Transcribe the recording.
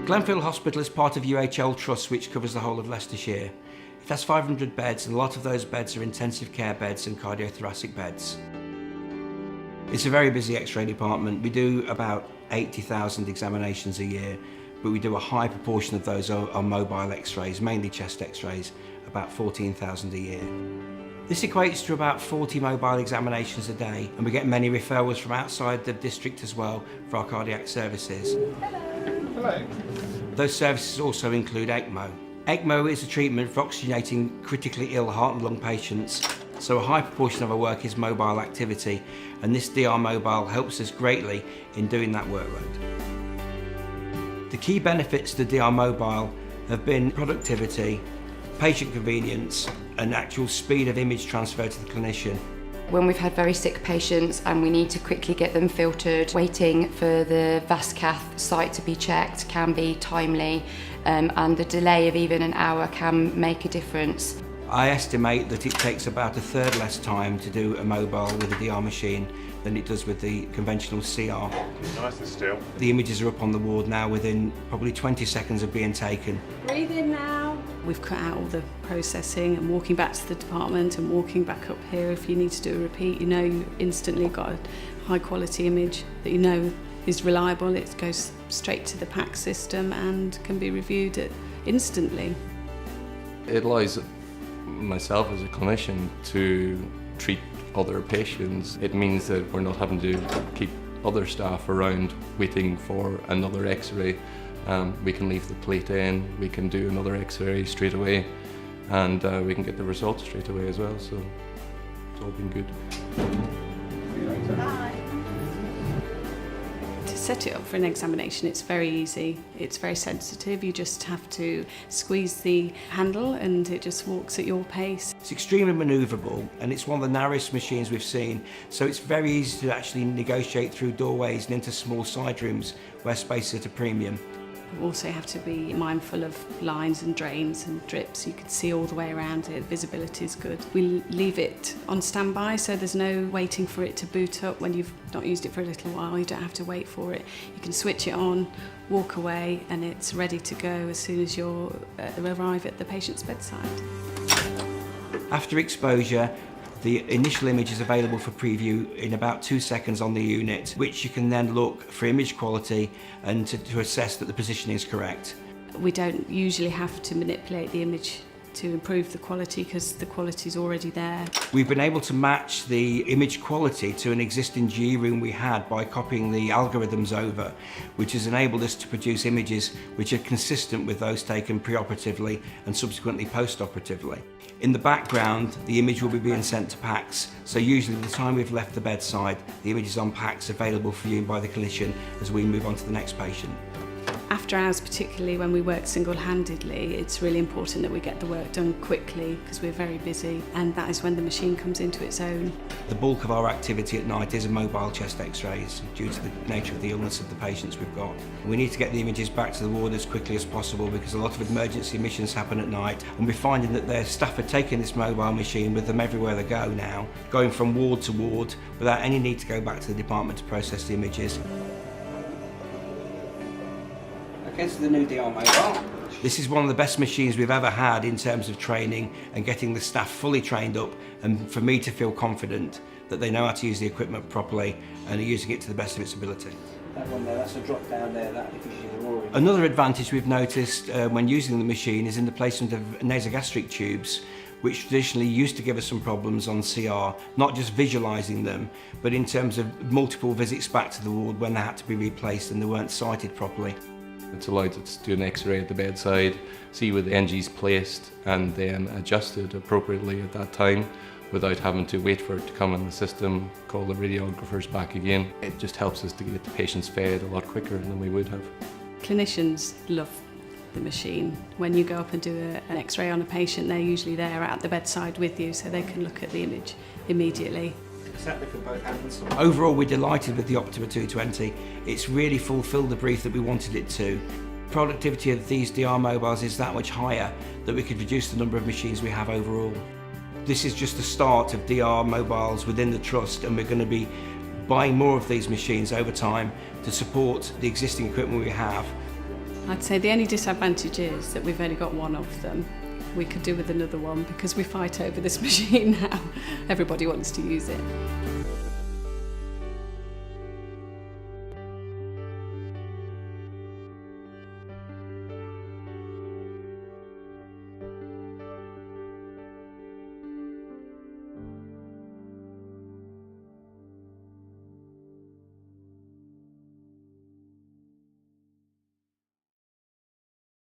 Glenfield Hospital is part of UHL Trust, which covers the whole of Leicestershire. It has 500 beds, and a lot of those beds are intensive care beds and cardiothoracic beds. It's a very busy X-ray department. We do about 80,000 examinations a year, but we do a high proportion of those on mobile X-rays, mainly chest X-rays, about 14,000 a year. This equates to about 40 mobile examinations a day, and we get many referrals from outside the district as well for our cardiac services. Hello. Those services also include ECMO. ECMO is a treatment for oxygenating critically ill heart and lung patients, so a high proportion of our work is mobile activity, and this DR Mobile helps us greatly in doing that workload. The key benefits to DR Mobile have been productivity, patient convenience, and actual speed of image transfer to the clinician. When we've had very sick patients and we need to quickly get them filtered, waiting for the VASCATH site to be checked can be timely, and the delay of even an hour can make a difference. I estimate that it takes about a third less time to do a mobile with a DR machine than it does with the conventional CR. Nice and still. The images are up on the ward now within probably 20 seconds of being taken. Breathe in now. We've cut out all the processing and walking back to the department and walking back up here. If you need to do a repeat, you know you instantly got a high quality image that you know is reliable. It goes straight to the PACS system and can be reviewed instantly. It allows myself as a clinician to treat other patients. It means that we're not having to keep other staff around waiting for another X-ray. We can leave the plate in, we can do another X-ray straight away, and we can get the results straight away as well, so it's all been good. Bye. To set it up for an examination, it's very easy. It's very sensitive. You just have to squeeze the handle and it just walks at your pace. It's extremely manoeuvrable, and it's one of the narrowest machines we've seen, so it's very easy to actually negotiate through doorways and into small side rooms where space is at a premium. You also have to be mindful of lines and drains and drips. You can see all the way around it. Visibility is good. We leave it on standby, so there's no waiting for it to boot up when you've not used it for a little while. You don't have to wait for it. You can switch it on, walk away, and it's ready to go as soon as you arrive at the patient's bedside. After exposure, the initial image is available for preview in about 2 seconds on the unit, which you can then look for image quality and to assess that the positioning is correct. We don't usually have to manipulate the image to improve the quality because the quality is already there. We've been able to match the image quality to an existing GE room we had by copying the algorithms over, which has enabled us to produce images which are consistent with those taken preoperatively and subsequently post-operatively. In the background, the image will be being sent to PACS, so usually by the time we've left the bedside, the image is on PACS available for viewing by the clinician as we move on to the next patient. After hours, particularly when we work single-handedly, it's really important that we get the work done quickly because we're very busy, and that is when the machine comes into its own. The bulk of our activity at night is a mobile chest X-rays due to the nature of the illness of the patients we've got. We need to get the images back to the ward as quickly as possible because a lot of emergency admissions happen at night, and we're finding that their staff are taking this mobile machine with them everywhere they go now, going from ward to ward without any need to go back to the department to process the images. Okay, so the new DR Mobile. This is one of the best machines we've ever had in terms of training and getting the staff fully trained up, and for me to feel confident that they know how to use the equipment properly and are using it to the best of its ability. That one there, that's a drop down there, that gives you the roaring. Another advantage we've noticed when using the machine is in the placement of nasogastric tubes, which traditionally used to give us some problems on CR, not just visualising them, but in terms of multiple visits back to the ward when they had to be replaced and they weren't sighted properly. It's allowed us to do an X-ray at the bedside, see where the NG's placed, and then adjust it appropriately at that time without having to wait for it to come in the system, call the radiographers back again. It just helps us to get the patients fed a lot quicker than we would have. Clinicians love the machine. When you go up and do an X-ray on a patient, they're usually there at the bedside with you so they can look at the image immediately. Exactly for both hands. Overall, we're delighted with the Optima 220. It's really fulfilled the brief that we wanted it to. Productivity of these DR mobiles is that much higher that we could reduce the number of machines we have overall. This is just the start of DR mobiles within the Trust, and we're going to be buying more of these machines over time to support the existing equipment we have. I'd say the only disadvantage is that we've only got one of them. We could do with another one because we fight over this machine now. Everybody wants to use it.